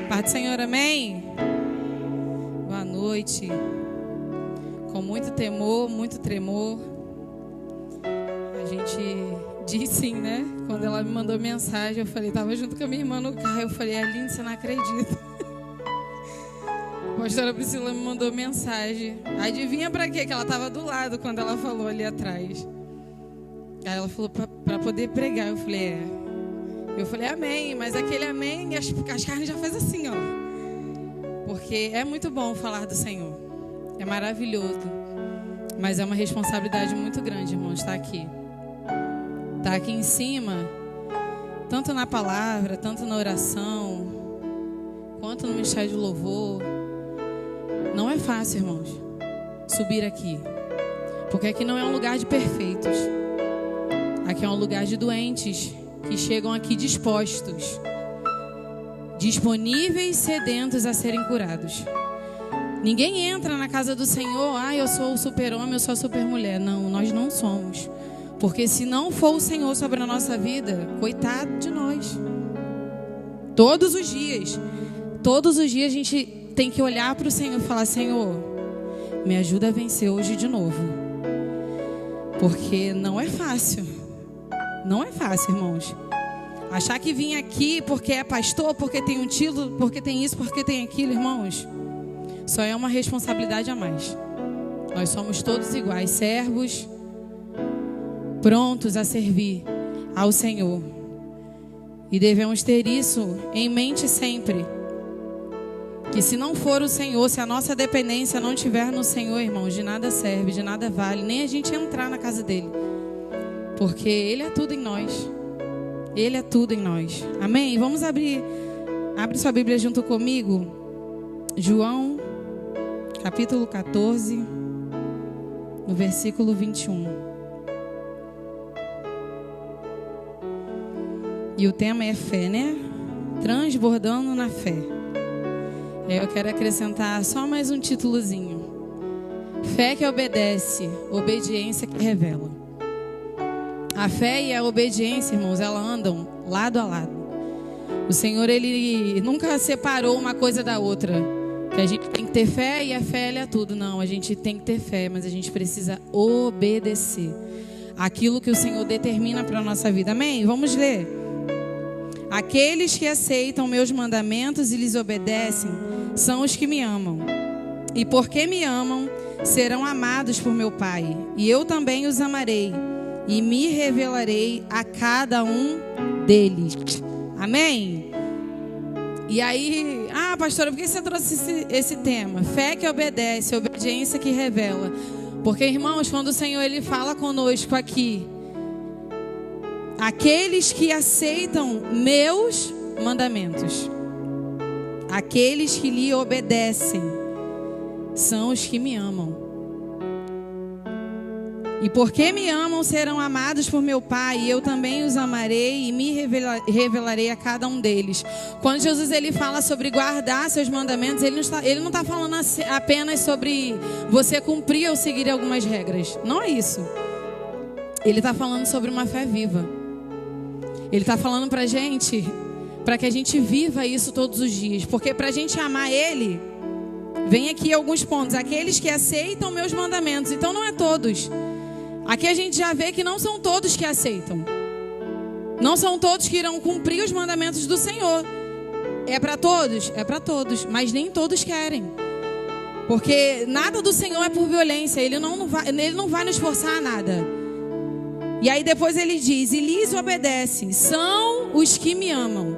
Paz do Senhor, amém? Boa noite. Com muito temor, muito tremor, a gente disse sim, né? Quando ela me mandou mensagem, eu falei, tava junto com a minha irmã no carro, eu falei, Aline, você não acredita. A pastora Priscila me mandou mensagem. Adivinha pra quê? Que ela tava do lado quando ela falou ali atrás. Aí ela falou, pra poder pregar. Eu falei, é. Eu falei, amém, mas aquele amém, as carnes já faz assim, ó. Porque é muito bom falar do Senhor. É maravilhoso. Mas é uma responsabilidade muito grande, irmão, estar aqui. Estar aqui em cima, tanto na palavra, tanto na oração, quanto no ministério de louvor. Não é fácil, irmãos, subir aqui. Porque aqui não é um lugar de perfeitos. Aqui é um lugar de doentes que chegam aqui dispostos, disponíveis, sedentos a serem curados. Ninguém entra na casa do Senhor, eu sou o super-homem, eu sou a super-mulher. Não, nós não somos. Porque se não for o Senhor sobre a nossa vida, coitado de nós. Todos os dias a gente tem que olhar para o Senhor e falar, Senhor, me ajuda a vencer hoje de novo. Porque não é fácil. Não é fácil, irmãos. Achar que vim aqui porque é pastor, porque tem um título, porque tem isso, porque tem aquilo, irmãos, só é uma responsabilidade a mais. Nós somos todos iguais, servos, prontos a servir ao Senhor. E devemos ter isso em mente sempre. Que se não for o Senhor, se a nossa dependência não estiver no Senhor, irmãos, de nada serve, de nada vale, nem a gente entrar na casa dele. Porque Ele é tudo em nós. Ele é tudo em nós. Amém? Vamos abrir. Abre sua Bíblia junto comigo. João, capítulo 14, no versículo 21. E o tema é fé, né? Transbordando na fé. Eu quero acrescentar só mais um títulozinho. Fé que obedece, obediência que revela. A fé e a obediência, irmãos, elas andam lado a lado. O Senhor, Ele nunca separou uma coisa da outra. Que a gente tem que ter fé e a fé, ela é tudo. Não, a gente tem que ter fé, mas a gente precisa obedecer aquilo que o Senhor determina para a nossa vida. Amém? Vamos ler. Aqueles que aceitam meus mandamentos e lhes obedecem são os que me amam. E porque me amam, serão amados por meu Pai. E eu também os amarei. E me revelarei a cada um deles. Amém? E aí, pastora, por que você trouxe esse tema? Fé que obedece, obediência que revela. Porque, irmãos, quando o Senhor Ele fala conosco aqui, aqueles que aceitam meus mandamentos, aqueles que lhe obedecem, são os que me amam. E porque me amam, serão amados por meu Pai, e eu também os amarei e me revelarei a cada um deles. Quando Jesus Ele fala sobre guardar seus mandamentos, Ele não está falando apenas sobre você cumprir ou seguir algumas regras. Não é isso. Ele está falando sobre uma fé viva. Ele está falando para a gente, para que a gente viva isso todos os dias. Porque para a gente amar Ele, vem aqui alguns pontos. Aqueles que aceitam meus mandamentos. Então não é todos. Aqui a gente já vê que não são todos que aceitam. Não são todos que irão cumprir os mandamentos do Senhor. É para todos? É para todos. Mas nem todos querem. Porque nada do Senhor é por violência. Ele não vai nos forçar a nada. E aí depois ele diz, e lhes obedecem, são os que me amam.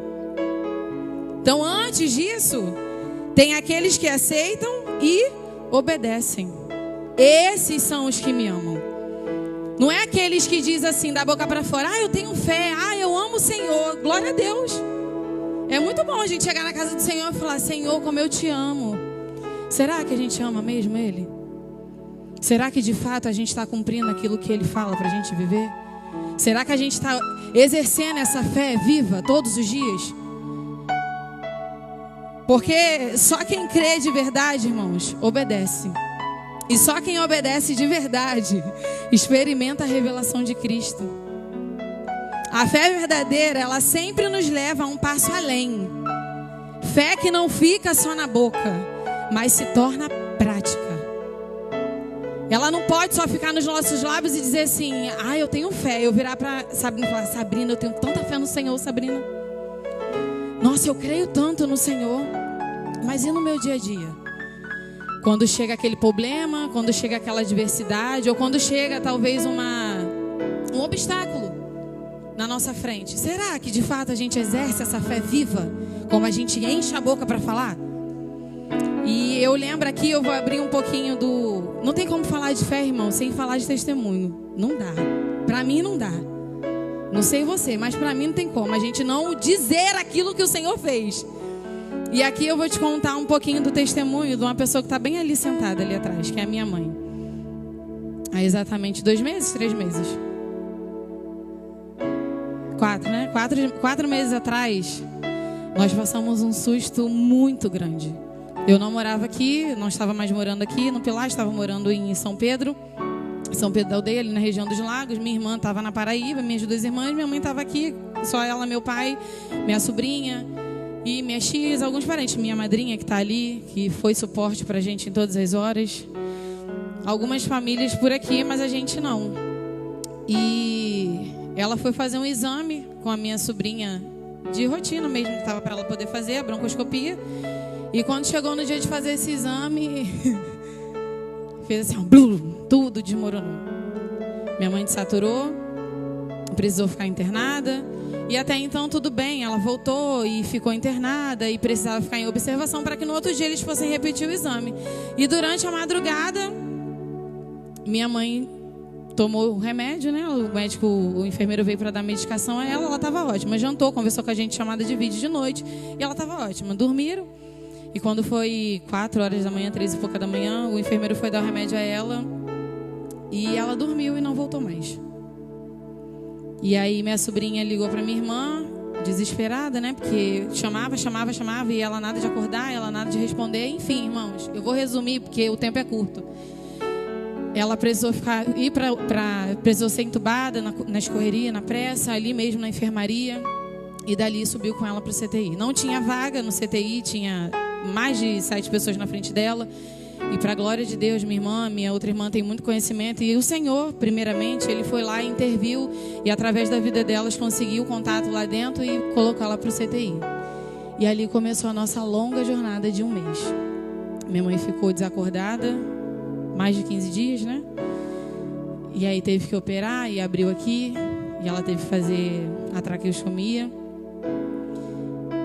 Então antes disso, tem aqueles que aceitam e obedecem. Esses são os que me amam. Não é aqueles que dizem assim, da boca para fora, eu tenho fé, eu amo o Senhor, glória a Deus. É muito bom a gente chegar na casa do Senhor e falar, Senhor, como eu te amo. Será que a gente ama mesmo Ele? Será que de fato a gente está cumprindo aquilo que Ele fala para a gente viver? Será que a gente está exercendo essa fé viva todos os dias? Porque só quem crê de verdade, irmãos, obedece. E só quem obedece de verdade experimenta a revelação de Cristo. A fé verdadeira, ela sempre nos leva a um passo além. Fé que não fica só na boca, mas se torna prática. Ela não pode só ficar nos nossos lábios e dizer assim: ah, eu tenho fé. Eu virar para Sabrina e falar: Sabrina, eu tenho tanta fé no Senhor, Sabrina. Nossa, eu creio tanto no Senhor. Mas e no meu dia a dia? Quando chega aquele problema, quando chega aquela adversidade, ou quando chega talvez um obstáculo na nossa frente, será que de fato a gente exerce essa fé viva, como a gente enche a boca para falar? E eu lembro aqui, eu vou abrir um pouquinho do... Não tem como falar de fé, irmão, sem falar de testemunho. Não dá. Para mim não dá. Não sei você, mas para mim não tem como a gente não dizer aquilo que o Senhor fez. E aqui eu vou te contar um pouquinho do testemunho de uma pessoa que está bem ali sentada ali atrás, que é a minha mãe. Há exatamente 2 meses, 3 meses. 4, né? 4 meses atrás, nós passamos um susto muito grande. Eu não morava aqui, não estava mais morando aqui no Pilar, estava morando em São Pedro da Aldeia, ali na região dos Lagos. Minha irmã estava na Paraíba, minhas 2 irmãs, minha mãe estava aqui, só ela, meu pai, minha sobrinha e minhas tias, alguns parentes. Minha madrinha que está ali, que foi suporte para a gente em todas as horas. Algumas famílias por aqui, mas a gente não. E ela foi fazer um exame com a minha sobrinha de rotina mesmo, que estava para ela poder fazer a broncoscopia. E quando chegou no dia de fazer esse exame, fez assim, tudo desmoronou. Minha mãe desaturou, precisou ficar internada. E até então tudo bem, ela voltou e ficou internada e precisava ficar em observação para que no outro dia eles fossem repetir o exame. E durante a madrugada, minha mãe tomou o remédio, né? O enfermeiro veio para dar medicação a ela, ela estava ótima. Jantou, conversou com a gente, chamada de vídeo de noite, e ela estava ótima. Dormiram. E quando foi 4 horas da manhã, 3 e pouca da manhã, o enfermeiro foi dar o remédio a ela e ela dormiu e não voltou mais. E aí minha sobrinha ligou para minha irmã, desesperada, né? Porque chamava e ela nada de acordar, ela nada de responder. Enfim, irmãos, eu vou resumir porque o tempo é curto. Ela precisou precisou ser entubada na escorreria, na pressa, ali mesmo na enfermaria. E dali subiu com ela para o CTI. Não tinha vaga no CTI, tinha mais de 7 pessoas na frente dela. E para a glória de Deus, minha outra irmã tem muito conhecimento. E o Senhor, primeiramente, Ele foi lá e interviu. E através da vida delas conseguiu o contato lá dentro e colocou ela para o CTI. E ali começou a nossa longa jornada de 1 mês. Minha mãe ficou desacordada, mais de 15 dias, né? E aí teve que operar e abriu aqui. E ela teve que fazer a traqueostomia.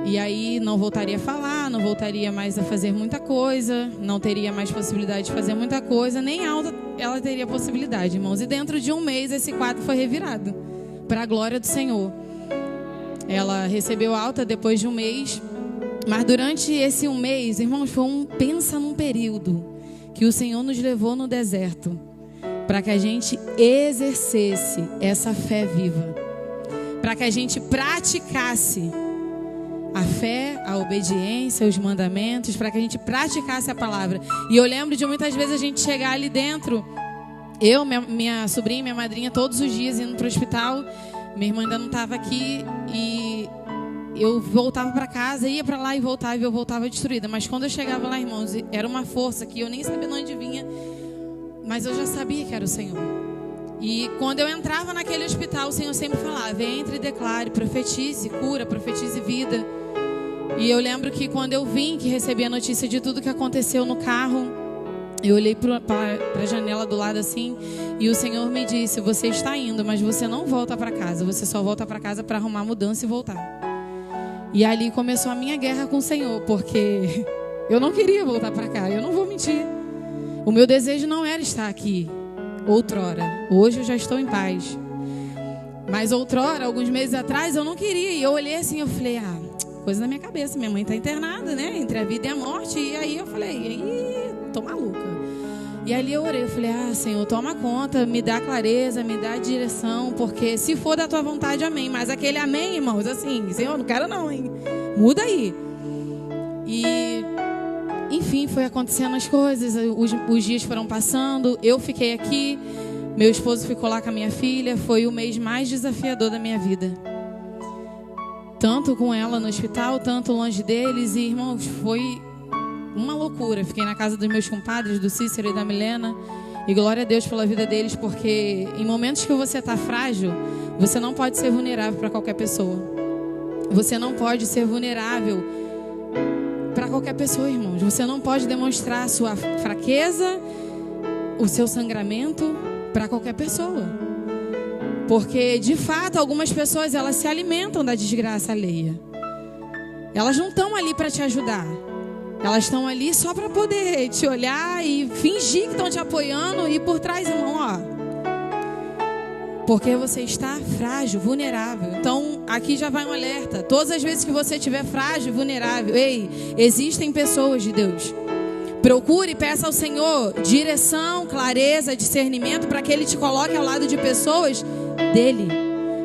E aí não voltaria a falar, não voltaria mais a fazer muita coisa, não teria mais possibilidade de fazer muita coisa, nem alta ela teria possibilidade, irmãos. E dentro de 1 mês esse quadro foi revirado, para a glória do Senhor. Ela recebeu alta depois de 1 mês, mas durante esse 1 mês, irmãos, pensa num período que o Senhor nos levou no deserto, para que a gente exercesse essa fé viva, para que a gente praticasse a fé, a obediência, os mandamentos, para que a gente praticasse a palavra. E eu lembro de muitas vezes a gente chegar ali dentro, eu, minha sobrinha, minha madrinha, todos os dias indo para o hospital. Minha irmã ainda não estava aqui e eu voltava para casa, ia para lá e eu voltava destruída. Mas quando eu chegava lá, irmãos, era uma força que eu nem sabia de onde vinha, mas eu já sabia que era o Senhor. E quando eu entrava naquele hospital, o Senhor sempre falava: entre e declare, profetize cura, profetize vida. E eu lembro que quando eu vim, que recebi a notícia de tudo que aconteceu no carro, eu olhei para a janela do lado assim, e o Senhor me disse: você está indo, mas você não volta para casa, você só volta para casa para arrumar mudança e voltar. E ali começou a minha guerra com o Senhor, porque eu não queria voltar para cá, eu não vou mentir. O meu desejo não era estar aqui outrora. Hoje eu já estou em paz. Mas outrora, alguns meses atrás, eu não queria. E eu olhei assim, eu falei: coisa da minha cabeça, minha mãe está internada, né? Entre a vida e a morte. E aí eu falei: tô maluca. E ali eu orei, eu falei: Senhor, toma conta, me dá clareza, me dá direção, porque se for da tua vontade, amém. Mas aquele amém, irmãos, assim, Senhor, não quero não, hein? Muda aí. E enfim, foi acontecendo as coisas, os dias foram passando, eu fiquei aqui, meu esposo ficou lá com a minha filha. Foi o mês mais desafiador da minha vida. tanto com ela no hospital, tanto longe deles. E, irmãos, foi uma loucura. Fiquei na casa dos meus compadres, do Cícero e da Milena. E glória a Deus pela vida deles, porque em momentos que você está frágil, você não pode ser vulnerável para qualquer pessoa. Você não pode ser vulnerável para qualquer pessoa, irmãos. Você não pode demonstrar a sua fraqueza, o seu sangramento para qualquer pessoa. Porque, de fato, algumas pessoas, elas se alimentam da desgraça alheia. Elas não estão ali para te ajudar. Elas estão ali só para poder te olhar e fingir que estão te apoiando. E por trás, irmão, ó. Porque você está frágil, vulnerável. Então, aqui já vai um alerta. Todas as vezes que você estiver frágil, vulnerável, ei, existem pessoas de Deus. Procure e peça ao Senhor direção, clareza, discernimento para que Ele te coloque ao lado de pessoas dele.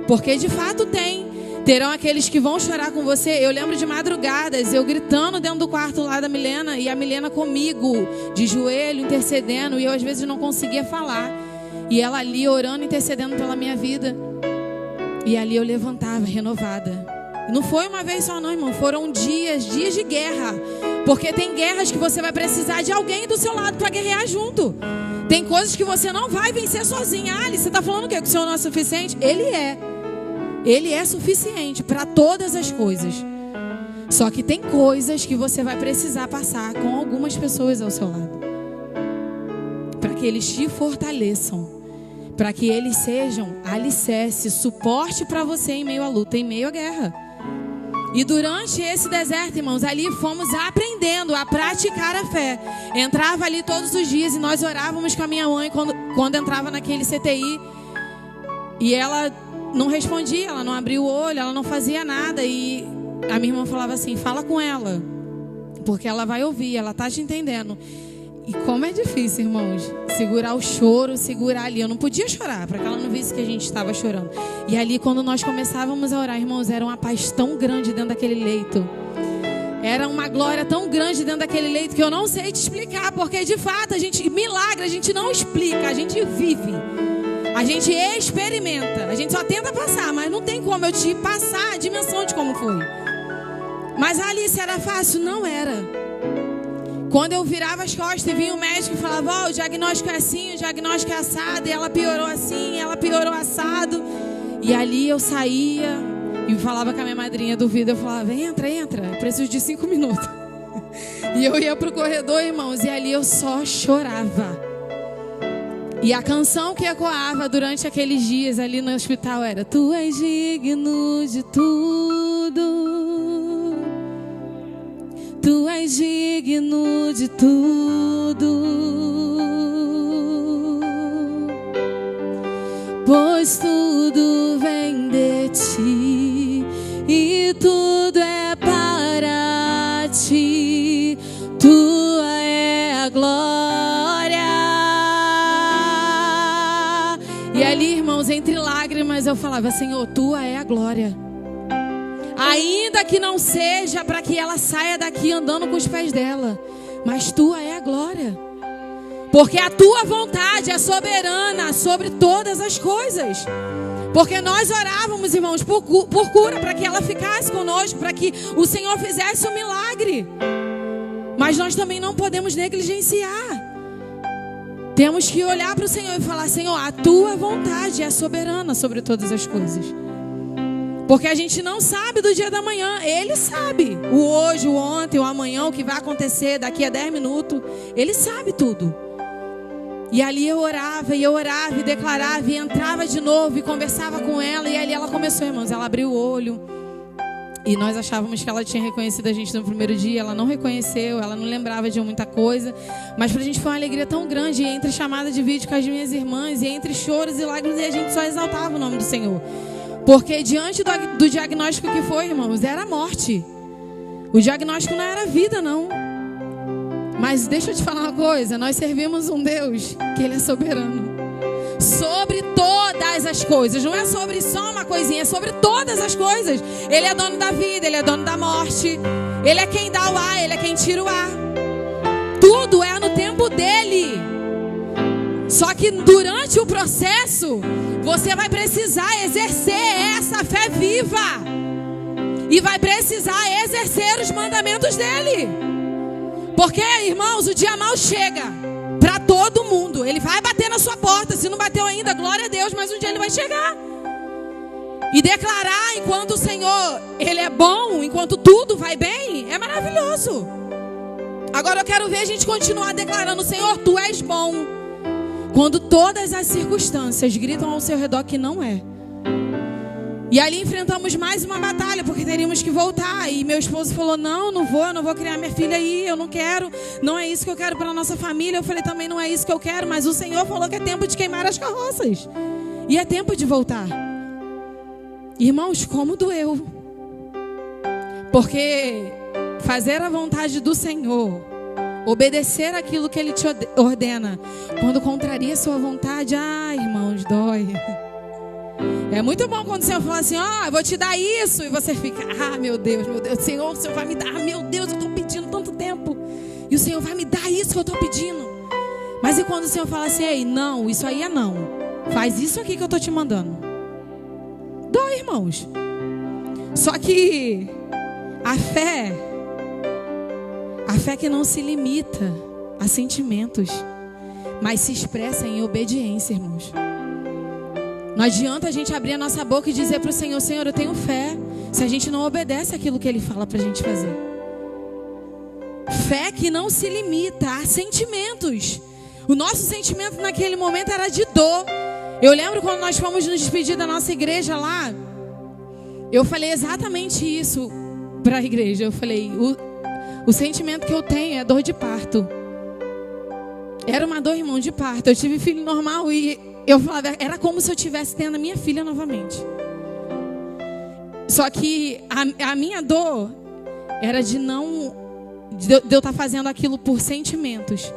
Porque de fato tem. Terão aqueles que vão chorar com você. Eu lembro de madrugadas, eu gritando dentro do quarto lá da Milena, e a Milena comigo, de joelho, intercedendo, e eu às vezes não conseguia falar. E ela ali orando, intercedendo pela minha vida. E ali eu levantava, renovada. E não foi uma vez só não, irmão. Foram dias de guerra. Porque tem guerras que você vai precisar de alguém do seu lado para guerrear junto. Tem coisas que você não vai vencer sozinha. Ah, Alice, você está falando o quê? Que o Senhor não é suficiente? Ele é. Ele é suficiente para todas as coisas. Só que tem coisas que você vai precisar passar com algumas pessoas ao seu lado. Para que eles te fortaleçam. Para que eles sejam alicerce, suporte para você em meio à luta, em meio à guerra. E durante esse deserto, irmãos, ali fomos aprendendo a praticar a fé. Entrava ali todos os dias e nós orávamos com a minha mãe quando entrava naquele CTI. E ela não respondia, ela não abria o olho, ela não fazia nada. E a minha irmã falava assim, fala com ela, porque ela vai ouvir, ela tá te entendendo. E como é difícil, irmãos, segurar o choro, segurar ali. Eu não podia chorar, para que ela não visse que a gente estava chorando. E ali, quando nós começávamos a orar, irmãos, era uma paz tão grande dentro daquele leito. Era uma glória tão grande dentro daquele leito que eu não sei te explicar. Porque, de fato, milagre a gente não explica, a gente vive. A gente experimenta. A gente só tenta passar, mas não tem como eu te passar a dimensão de como foi. Mas Alice, era fácil? Não era. Quando eu virava as costas e vinha o médico e falava, o diagnóstico é assim, o diagnóstico é assado, e ela piorou assim, ela piorou assado. E ali eu saía e falava com a minha madrinha do vidro, eu falava, entra, eu preciso de 5 minutos. E eu ia pro corredor, irmãos, e ali eu só chorava. E a canção que ecoava durante aqueles dias ali no hospital era, tu és digno de tudo. Tu és digno de tudo, pois tudo vem de ti e tudo é para ti. Tua é a glória. E ali, irmãos, entre lágrimas eu falava, Senhor, tua é a glória. Ainda que não seja para que ela saia daqui andando com os pés dela, mas tua é a glória. Porque a tua vontade é soberana sobre todas as coisas. Porque nós orávamos, irmãos, por cura, para que ela ficasse conosco, para que o Senhor fizesse um milagre. Mas nós também não podemos negligenciar. Temos que olhar para o Senhor e falar, Senhor, a tua vontade é soberana sobre todas as coisas. Porque a gente não sabe do dia da manhã. Ele sabe o hoje, o ontem, o amanhã, o que vai acontecer daqui a 10 minutos. Ele sabe tudo. E ali eu orava e declarava e entrava de novo e conversava com ela. E ali ela começou, irmãos, ela abriu o olho. E nós achávamos que ela tinha reconhecido a gente no primeiro dia. Ela não reconheceu, ela não lembrava de muita coisa. Mas pra gente foi uma alegria tão grande. E entre chamada de vídeo com as minhas irmãs, e entre choros e lágrimas, e a gente só exaltava o nome do Senhor. Porque diante do diagnóstico que foi, irmãos, era a morte. O diagnóstico não era vida, não. Mas deixa eu te falar uma coisa. Nós servimos um Deus que Ele é soberano. Sobre todas as coisas. Não é sobre só uma coisinha, é sobre todas as coisas. Ele é dono da vida, Ele é dono da morte. Ele é quem dá o ar, Ele é quem tira o ar. Tudo é no tempo dEle. Só que durante o processo, você vai precisar exercer essa fé viva. E vai precisar exercer os mandamentos dele. Porque, irmãos, o dia mau chega para todo mundo. Ele vai bater na sua porta. Se não bateu ainda, glória a Deus, mas um dia ele vai chegar. E declarar enquanto o Senhor, Ele é bom, enquanto tudo vai bem, é maravilhoso. Agora eu quero ver a gente continuar declarando: Senhor, Tu és bom, quando todas as circunstâncias gritam ao seu redor que não é. E ali enfrentamos mais uma batalha, porque teríamos que voltar. E meu esposo falou: não vou criar minha filha aí, eu não quero. Não é isso que eu quero para a nossa família. Eu falei: também não é isso que eu quero. Mas o Senhor falou que é tempo de queimar as carroças. E é tempo de voltar. Irmãos, como doeu. Porque fazer a vontade do Senhor, obedecer aquilo que Ele te ordena, quando contraria a sua vontade, irmãos, dói. É muito bom quando o Senhor fala assim: eu vou te dar isso. E você fica: meu Deus, Senhor, o Senhor vai me dar. Meu Deus, eu estou pedindo tanto tempo. E o Senhor vai me dar isso que eu estou pedindo. Mas e quando o Senhor fala assim: ei, não, isso aí é não. Faz isso aqui que eu estou te mandando. Dói, irmãos. Só que a fé que não se limita a sentimentos, mas se expressa em obediência, irmãos. Não adianta a gente abrir a nossa boca e dizer para o Senhor: Senhor, eu tenho fé, se a gente não obedece aquilo que Ele fala para a gente fazer. Fé que não se limita a sentimentos. O nosso sentimento naquele momento era de dor. Eu lembro quando nós fomos nos despedir da nossa igreja lá, eu falei exatamente isso para a igreja. Eu falei: o sentimento que eu tenho é dor de parto. Era uma dor, irmão, de parto. Eu tive filho normal e eu falava, era como se eu estivesse tendo a minha filha novamente. Só que a minha dor era de eu estar fazendo aquilo por sentimentos.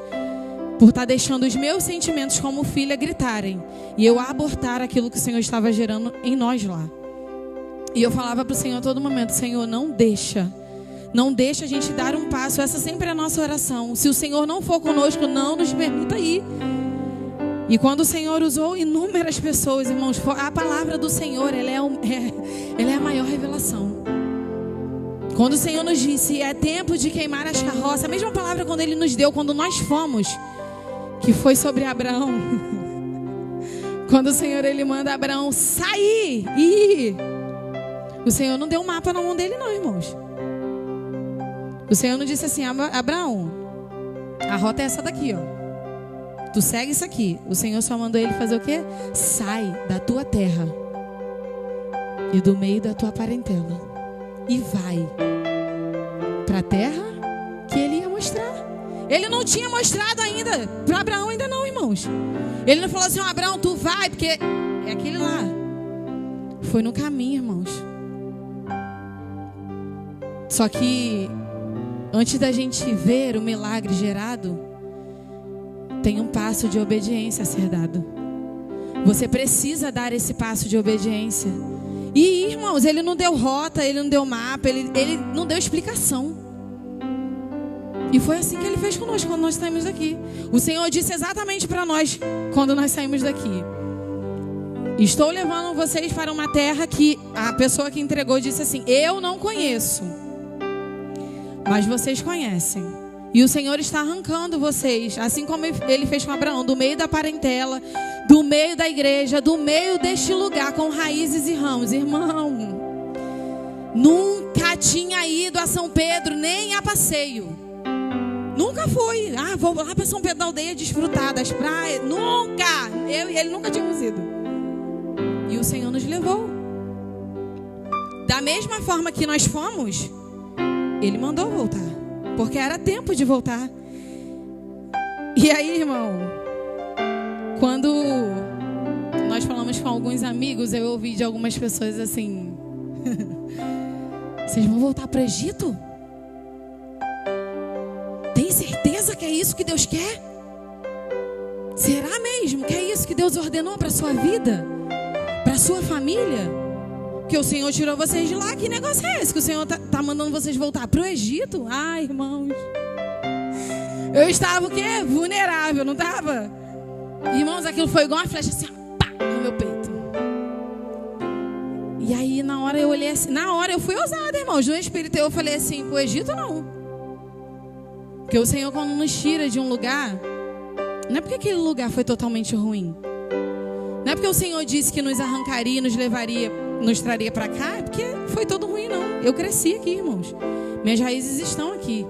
Por estar deixando os meus sentimentos como filha gritarem. E eu abortar aquilo que o Senhor estava gerando em nós lá. E eu falava para o Senhor a todo momento: Senhor, não deixa a gente dar um passo. Essa sempre é a nossa oração. Se o Senhor não for conosco, não nos permita ir. E quando o Senhor usou inúmeras pessoas, irmãos, a palavra do Senhor, ela é a maior revelação. Quando o Senhor nos disse: é tempo de queimar as carroças, a mesma palavra quando Ele nos deu, quando nós fomos, que foi sobre Abraão. Quando o Senhor, Ele manda Abraão sair e ir. O Senhor não deu um mapa na mão dele não, irmãos. O Senhor não disse assim: Abraão, a rota é essa daqui, ó. Tu segue isso aqui. O Senhor só mandou ele fazer o quê? Sai da tua terra e do meio da tua parentela e vai para a terra que Ele ia mostrar. Ele não tinha mostrado ainda para Abraão, ainda não, irmãos. Ele não falou assim: Abraão, tu vai, porque é aquele lá. Foi no caminho, irmãos. Só que antes da gente ver o milagre gerado, tem um passo de obediência a ser dado. Você precisa dar esse passo de obediência. E, irmãos, Ele não deu rota, Ele não deu mapa, Ele não deu explicação. E foi assim que Ele fez conosco quando nós saímos daqui. O Senhor disse exatamente para nós quando nós saímos daqui: estou levando vocês para uma terra que a pessoa que entregou disse assim: eu não conheço, mas vocês conhecem. E o Senhor está arrancando vocês, assim como Ele fez com Abraão, do meio da parentela, do meio da igreja, do meio deste lugar, com raízes e ramos. Irmão, nunca tinha ido a São Pedro, nem a passeio. Nunca fui. Vou lá para São Pedro da Aldeia desfrutar das praias. Nunca. Eu e ele nunca tínhamos ido. E o Senhor nos levou. Da mesma forma que nós fomos, Ele mandou voltar. Porque era tempo de voltar. E aí, irmão, quando nós falamos com alguns amigos, eu ouvi de algumas pessoas assim: vocês vão voltar para o Egito? Tem certeza que é isso que Deus quer? Será mesmo que é isso que Deus ordenou para a sua vida? Para a sua família? Que o Senhor tirou vocês de lá. Que negócio é esse que o Senhor tá mandando vocês voltar para o Egito? Irmãos, eu estava o quê? Vulnerável, não estava? Irmãos, aquilo foi igual uma flecha assim, pá, no meu peito. E aí na hora eu olhei assim, na hora eu fui ousada, irmãos, no espírito eu falei assim, pro Egito não. Porque o Senhor quando nos tira de um lugar, não é porque aquele lugar foi totalmente ruim. Não é porque o Senhor disse que nos arrancaria, nos traria para cá, é porque foi todo ruim não. Eu cresci aqui, irmãos. Minhas raízes estão aqui.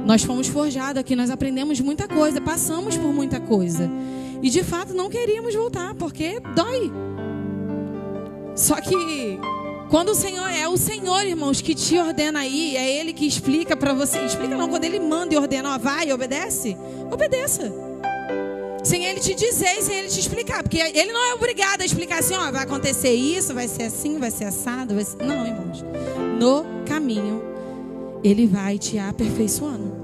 Nós fomos forjados aqui, nós aprendemos muita coisa, passamos por muita coisa. E de fato não queríamos voltar, porque dói. Só que quando o Senhor, irmãos, que te ordena aí, é Ele que explica para você. Explica não, quando Ele manda e ordena, ó, vai, obedece. Obedeça. Sem Ele te dizer e sem Ele te explicar. Porque Ele não é obrigado a explicar assim, ó, vai acontecer isso, vai ser assim, vai ser assado, vai ser... Não, irmãos. No caminho, Ele vai te aperfeiçoando.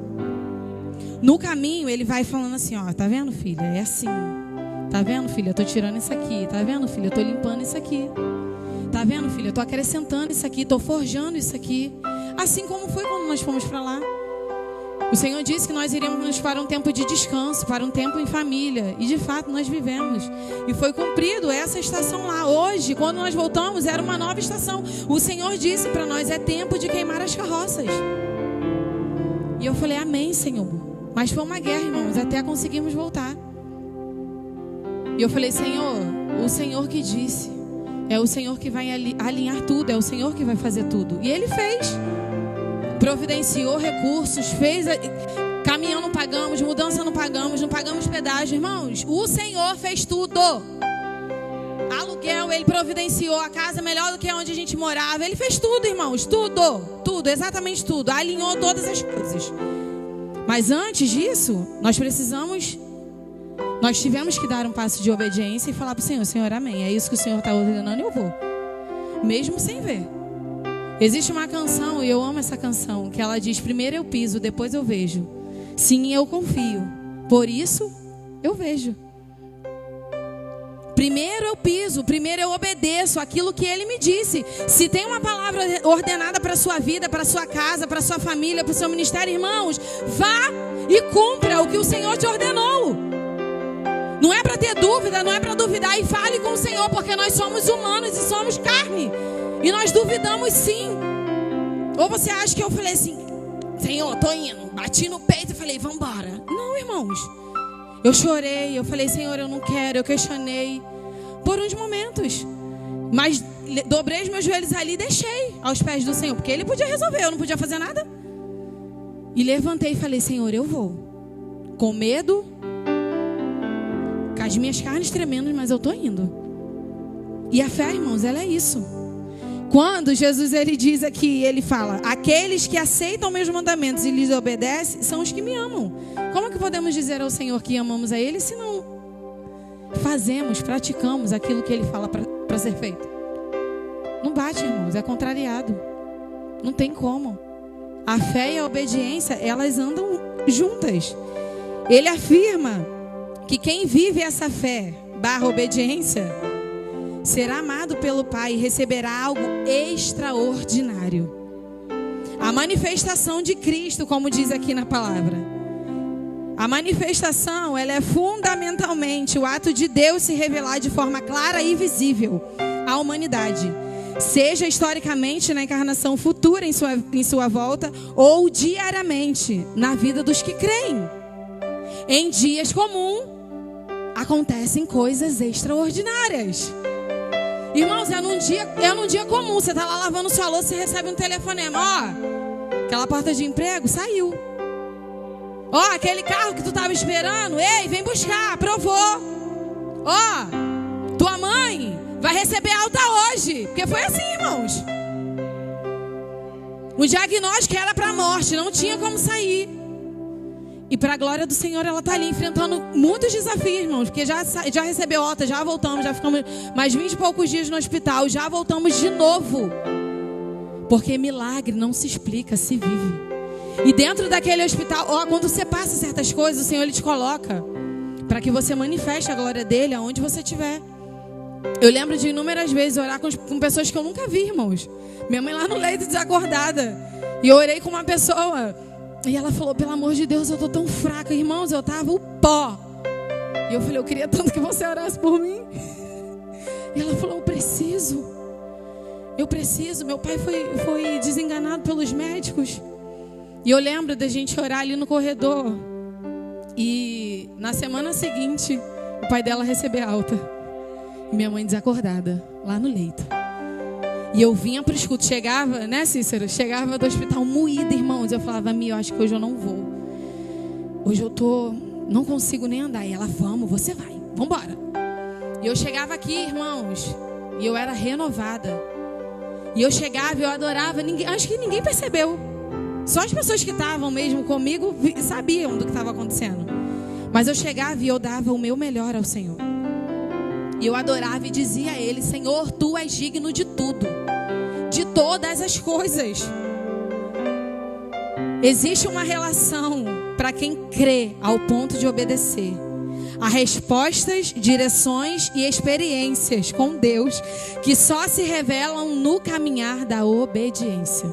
No caminho, Ele vai falando assim, ó, tá vendo, filha? É assim. Tá vendo, filha? Eu tô tirando isso aqui. Tá vendo, filha? Eu tô limpando isso aqui. Tá vendo, filha? Eu tô acrescentando isso aqui, tô forjando isso aqui. Assim como foi quando nós fomos para lá. O Senhor disse que nós iríamos para um tempo de descanso, para um tempo em família. E de fato nós vivemos. E foi cumprido essa estação lá. Hoje, quando nós voltamos, era uma nova estação. O Senhor disse para nós, é tempo de queimar as carroças. E eu falei, amém, Senhor. Mas foi uma guerra, irmãos, até conseguirmos voltar. E eu falei, Senhor, o Senhor que disse. É o Senhor que vai alinhar tudo, é o Senhor que vai fazer tudo. E Ele fez. Providenciou recursos, fez... Caminhão não pagamos, mudança não pagamos pedágio. Irmãos, o Senhor fez tudo. Aluguel, Ele providenciou a casa melhor do que onde a gente morava. Ele fez tudo, irmãos, tudo, exatamente tudo. Alinhou todas as coisas. Mas antes disso, nós tivemos que dar um passo de obediência e falar para o Senhor, Senhor, amém. É isso que o Senhor está ordenando e eu vou. Mesmo sem ver. Existe uma canção, e eu amo essa canção, que ela diz, primeiro eu piso, depois eu vejo. Sim, eu confio. Por isso, eu vejo. Primeiro eu piso, primeiro eu obedeço aquilo que Ele me disse. Se tem uma palavra ordenada para a sua vida, para a sua casa, para a sua família, para o seu ministério, irmãos, vá e cumpra o que o Senhor te ordenou. Não é para ter dúvida, não é para duvidar. E fale com o Senhor, porque nós somos humanos e somos carne. E nós duvidamos sim. Ou você acha que eu falei assim, Senhor, tô indo. Bati no peito e falei, vambora. Não, irmãos. Eu chorei, eu falei, Senhor, eu não quero. Eu questionei por uns momentos. Mas dobrei os meus joelhos ali e deixei aos pés do Senhor. Porque Ele podia resolver, eu não podia fazer nada. E levantei e falei, Senhor, eu vou. Com medo, com as minhas carnes tremendo, mas eu tô indo. E a fé, irmãos, ela é isso. Quando Jesus ele diz aqui, ele fala, aqueles que aceitam meus mandamentos e lhes obedecem, são os que me amam. Como que podemos dizer ao Senhor que amamos a Ele, se não fazemos, praticamos aquilo que Ele fala para ser feito? Não bate, irmãos, é contrariado. Não tem como. A fé e a obediência, elas andam juntas. Ele afirma que quem vive essa fé / obediência será amado pelo Pai e receberá algo extraordinário. A manifestação de Cristo, como diz aqui na palavra. A manifestação, ela é fundamentalmente o ato de Deus se revelar de forma clara e visível à humanidade. Seja historicamente na encarnação futura em sua volta ou diariamente na vida dos que creem. Em dias comuns acontecem coisas extraordinárias. Irmãos, é num dia comum. Você está lá lavando sua louça, você recebe um telefonema. Ó, aquela porta de emprego saiu. Ó, aquele carro que tu estava esperando, ei, vem buscar, aprovou. Ó, tua mãe vai receber alta hoje. Porque foi assim, irmãos. O diagnóstico era para a morte, não tinha como sair. E para a glória do Senhor, ela está ali enfrentando muitos desafios, irmãos. Porque já recebeu alta, já voltamos, já ficamos mais 20 e poucos dias no hospital. Já voltamos de novo. Porque milagre não se explica, se vive. E dentro daquele hospital, ó, quando você passa certas coisas, o Senhor Ele te coloca para que você manifeste a glória dEle aonde você estiver. Eu lembro de inúmeras vezes orar com pessoas que eu nunca vi, irmãos. Minha mãe lá no leito desacordada. E eu orei com uma pessoa... E ela falou, pelo amor de Deus, eu tô tão fraca. Irmãos, eu tava o pó. E eu falei, eu queria tanto que você orasse por mim. E ela falou, eu preciso. Eu preciso. Meu pai foi desenganado pelos médicos. E eu lembro da gente orar ali no corredor. E na semana seguinte, o pai dela receber alta. E minha mãe desacordada, lá no leito. E eu vinha para os cultos, chegava, né, Cícero? Chegava do hospital moída, irmãos. Eu falava, Mi, eu acho que hoje eu não vou. Hoje eu não consigo nem andar. E ela, vamos, você vai, vambora. E eu chegava aqui, irmãos, e eu era renovada. E eu chegava e eu adorava, acho que ninguém percebeu. Só as pessoas que estavam mesmo comigo sabiam do que estava acontecendo. Mas eu chegava e eu dava o meu melhor ao Senhor. E eu adorava e dizia a Ele, Senhor, Tu és digno de tudo, de todas as coisas. Existe uma relação para quem crê ao ponto de obedecer a respostas, direções e experiências com Deus que só se revelam no caminhar da obediência.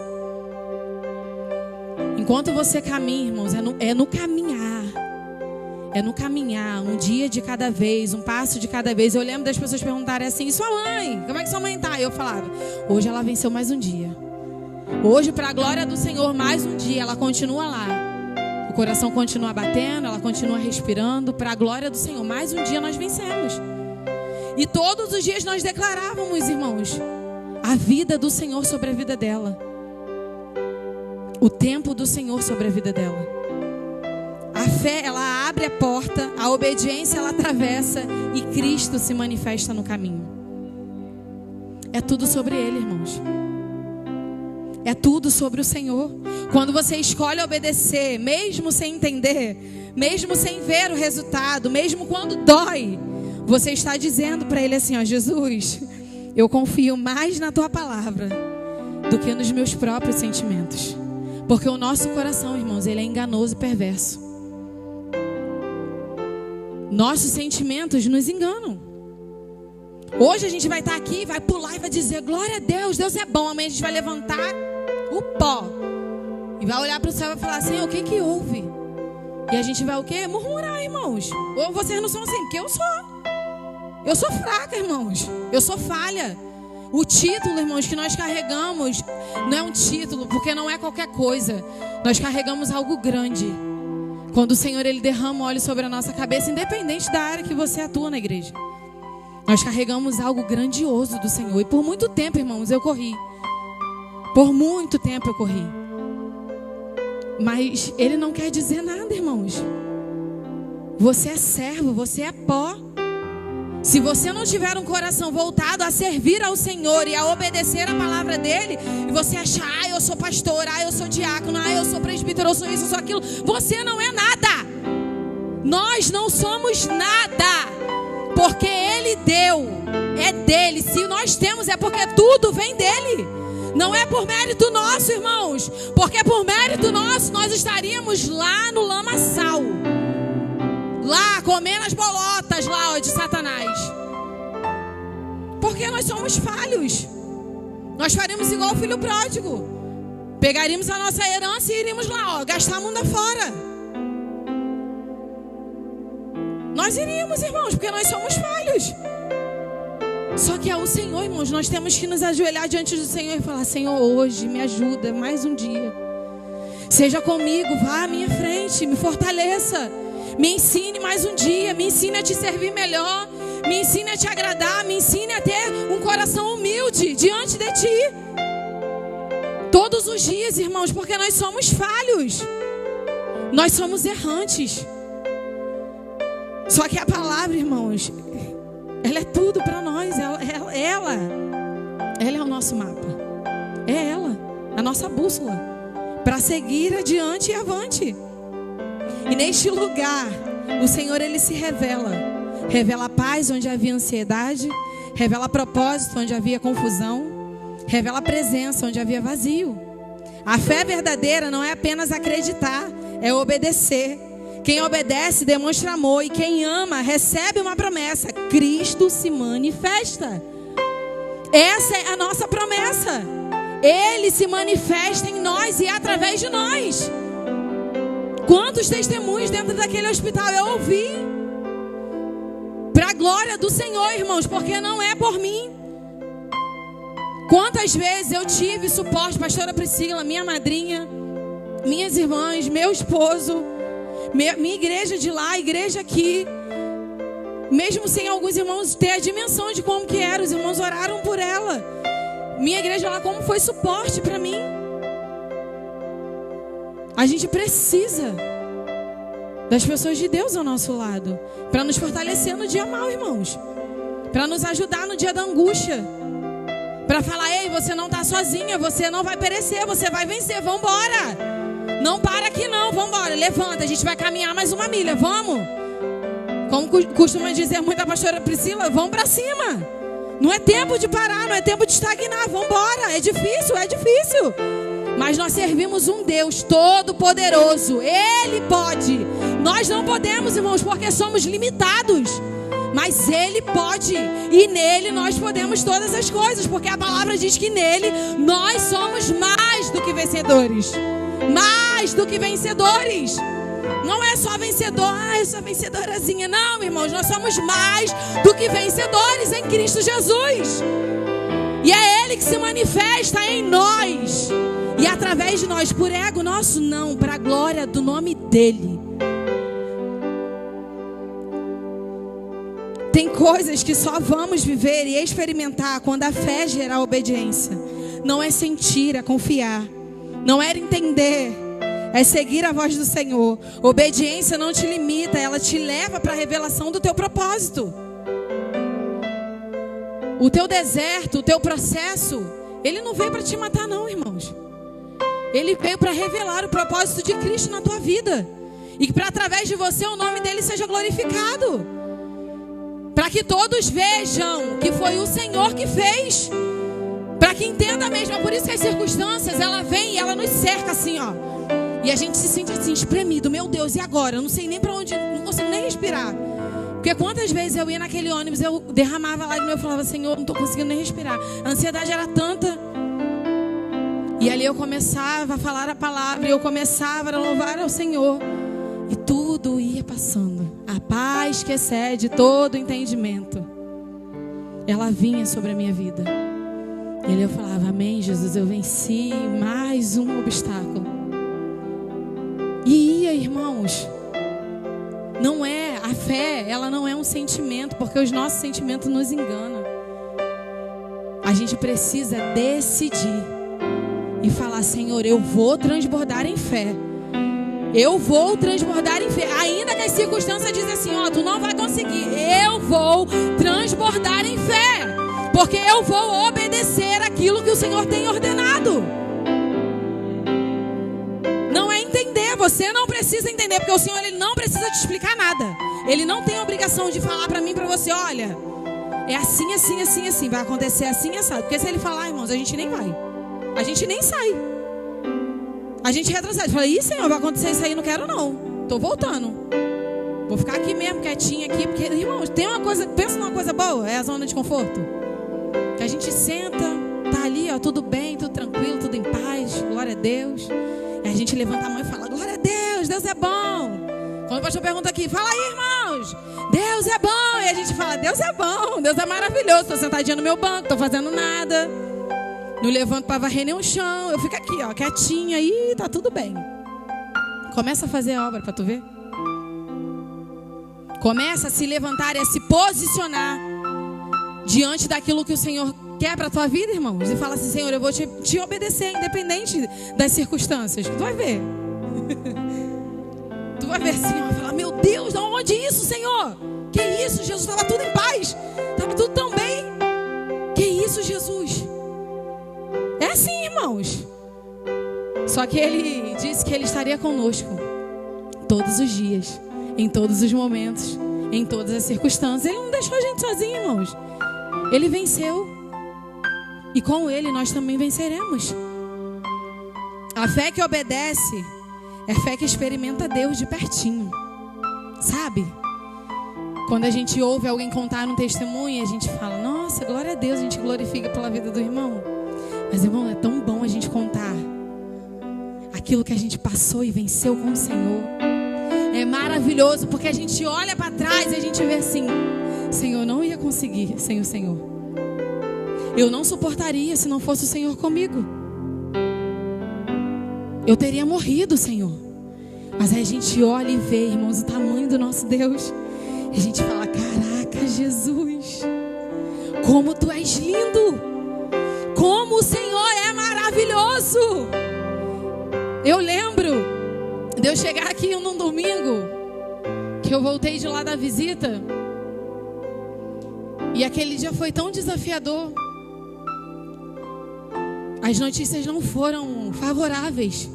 Enquanto você caminha, irmãos, é no caminhar. É no caminhar, um dia de cada vez, um passo de cada vez. Eu lembro das pessoas perguntarem assim, e sua mãe? Como é que sua mãe está? E eu falava, hoje ela venceu mais um dia. Hoje, para a glória do Senhor, mais um dia, ela continua lá. O coração continua batendo, ela continua respirando. Para a glória do Senhor, mais um dia nós vencemos. E todos os dias nós declarávamos, irmãos, a vida do Senhor sobre a vida dela. O tempo do Senhor sobre a vida dela. A fé, ela abre a porta, a obediência, ela atravessa e Cristo se manifesta no caminho. É tudo sobre Ele, irmãos. É tudo sobre o Senhor. Quando você escolhe obedecer, mesmo sem entender, mesmo sem ver o resultado, mesmo quando dói, você está dizendo para Ele assim, ó, Jesus, eu confio mais na Tua palavra do que nos meus próprios sentimentos. Porque o nosso coração, irmãos, ele é enganoso e perverso. Nossos sentimentos nos enganam. Hoje a gente vai estar aqui, vai pular e vai dizer, glória a Deus, Deus é bom. Amanhã a gente vai levantar o pó e vai olhar para o céu e vai falar, Senhor, o que que houve? E a gente vai o quê? Murmurar, irmãos. Ou vocês não são assim, porque eu sou. Eu sou fraca, irmãos. Eu sou falha. O título, irmãos, que nós carregamos não é um título, porque não é qualquer coisa. Nós carregamos algo grande. Quando o Senhor, Ele derrama óleo sobre a nossa cabeça, independente da área que você atua na igreja. Nós carregamos algo grandioso do Senhor. E por muito tempo, irmãos, eu corri. Por muito tempo eu corri. Mas Ele não quer dizer nada, irmãos. Você é servo, você é pó. Se você não tiver um coração voltado a servir ao Senhor e a obedecer a palavra dEle, e você achar, eu sou pastor, eu sou diácono, eu sou presbítero, eu sou isso, eu sou aquilo, você não é nada. Nós não somos nada, porque Ele deu, é dEle. Se nós temos é porque tudo vem dEle. Não é por mérito nosso, irmãos, porque por mérito nosso nós estaríamos lá no lamaçal, lá comendo as bolotas lá, ó, de Satanás. Porque nós somos falhos. Nós faríamos igual o filho pródigo. Pegaríamos a nossa herança e iríamos lá, ó, gastar a mundo afora. Nós iríamos, irmãos, porque nós somos falhos. Só que é o Senhor, irmãos, nós temos que nos ajoelhar diante do Senhor e falar, Senhor, hoje me ajuda mais um dia. Seja comigo, vá à minha frente, me fortaleça. Me ensine mais um dia, me ensine a te servir melhor, me ensine a te agradar, me ensine a ter um coração humilde diante de ti. Todos os dias, irmãos, porque nós somos falhos, nós somos errantes. Só que a palavra, irmãos, ela é tudo para nós, ela é o nosso mapa, é ela, a nossa bússola, para seguir adiante e avante. E neste lugar, o Senhor, Ele se revela. Revela a paz onde havia ansiedade. Revela propósito onde havia confusão. Revela a presença onde havia vazio. A fé verdadeira não é apenas acreditar, é obedecer. Quem obedece demonstra amor. E quem ama recebe uma promessa. Cristo se manifesta. Essa é a nossa promessa. Ele se manifesta em nós e através de nós. Quantos testemunhos dentro daquele hospital eu ouvi? Para a glória do Senhor, irmãos, porque não é por mim. Quantas vezes eu tive suporte, pastora Priscila, minha madrinha, minhas irmãs, meu esposo, minha igreja de lá, igreja aqui. Mesmo sem alguns irmãos ter a dimensão de como que era, os irmãos oraram por ela. Minha igreja lá, como foi suporte para mim. A gente precisa das pessoas de Deus ao nosso lado, para nos fortalecer no dia mau, irmãos, para nos ajudar no dia da angústia, para falar: ei, você não está sozinha, você não vai perecer, você vai vencer, vamos embora. Não para aqui não, vamos embora, levanta, a gente vai caminhar mais uma milha, vamos. Como costuma dizer muito a pastora Priscila, vamos para cima. Não é tempo de parar, não é tempo de estagnar, vamos embora. É difícil, mas nós servimos um Deus todo-poderoso. Ele pode. Nós não podemos, irmãos, porque somos limitados. Mas Ele pode. E nele nós podemos todas as coisas, porque a palavra diz que nele nós somos mais do que vencedores. Mais do que vencedores. Não é só vencedor, eu sou vencedorazinha. Não, irmãos, nós somos mais do que vencedores em Cristo Jesus. E é Ele que se manifesta em nós. E através de nós, por ego nosso não, para a glória do nome dEle. Tem coisas que só vamos viver e experimentar quando a fé gerar obediência. Não é sentir, é confiar. Não é entender, é seguir a voz do Senhor. Obediência não te limita, ela te leva para a revelação do teu propósito. O teu deserto, o teu processo, ele não veio para te matar não, irmãos. Ele veio para revelar o propósito de Cristo na tua vida. E para através de você o nome dele seja glorificado. Para que todos vejam que foi o Senhor que fez. Para que entenda mesmo. É por isso que as circunstâncias, ela vem e ela nos cerca assim, ó. E a gente se sente assim, espremido. Meu Deus, e agora? Eu não sei nem para onde, não consigo nem respirar. Porque quantas vezes eu ia naquele ônibus, eu derramava lágrimas, eu falava: Senhor, não estou conseguindo nem respirar. A ansiedade era tanta. E ali eu começava a falar a palavra, e eu começava a louvar ao Senhor. E tudo ia passando. A paz que excede todo entendimento, ela vinha sobre a minha vida. E ali eu falava: amém, Jesus, eu venci mais um obstáculo. E ia, irmãos. Não é, a fé, ela não é um sentimento, porque os nossos sentimentos nos enganam. A gente precisa decidir e falar: Senhor, eu vou transbordar em fé. Eu vou transbordar em fé. Ainda que as circunstâncias dizem assim: ó, tu não vai conseguir. Eu vou transbordar em fé. Porque eu vou obedecer aquilo que o Senhor tem ordenado. Não é entender. Você não precisa entender. Porque o Senhor, ele não precisa te explicar nada. Ele não tem a obrigação de falar para mim, para você: olha, é assim, assim, assim, assim. Vai acontecer assim, assim. Porque se ele falar, irmãos, a gente nem vai. A gente nem sai. A gente retrocede. Fala: ih, Senhor, vai acontecer isso aí, não quero não. Tô voltando. Vou ficar aqui mesmo, quietinha aqui. Porque, irmãos, tem uma coisa, pensa numa coisa boa, é a zona de conforto. Que a gente senta, tá ali, ó, tudo bem, tudo tranquilo, tudo em paz, glória a Deus. E a gente levanta a mão e fala: glória a Deus, Deus é bom. Quando o pastor pergunta aqui: fala aí, irmãos, Deus é bom. E a gente fala: Deus é bom, Deus é maravilhoso. Tô sentadinha no meu banco, tô fazendo nada. Não levanto para varrer nem o chão. Eu fico aqui, ó, quietinha. E tá tudo bem. Começa a fazer a obra para tu ver. Começa a se levantar e a se posicionar diante daquilo que o Senhor quer para a tua vida, irmãos. E fala assim: Senhor, eu vou te obedecer, independente das circunstâncias. Tu vai ver. Tu vai ver assim, vai falar: meu Deus, de onde isso, Senhor? Que isso, Jesus? Estava tudo em paz. Estava tudo tão bem. Que isso, Jesus? É assim, irmãos. Só que Ele disse que Ele estaria conosco todos os dias, em todos os momentos, em todas as circunstâncias. Ele não deixou a gente sozinho, irmãos. Ele venceu. E com Ele nós também venceremos. A fé que obedece é fé que experimenta Deus de pertinho. Sabe? Quando a gente ouve alguém contar um testemunho, a gente fala: nossa, glória a Deus, a gente glorifica pela vida do irmão. Mas, irmão, é tão bom a gente contar aquilo que a gente passou e venceu com o Senhor. É maravilhoso, porque a gente olha para trás e a gente vê assim: Senhor, não ia conseguir sem o Senhor. Eu não suportaria se não fosse o Senhor comigo. Eu teria morrido, Senhor. Mas aí a gente olha e vê, irmãos, o tamanho do nosso Deus. E a gente fala, caraca, Jesus, como Tu és lindo. Como o Senhor é maravilhoso. Eu lembro de eu chegar aqui num domingo, que eu voltei de lá da visita. E aquele dia foi tão desafiador. As notícias não foram favoráveis.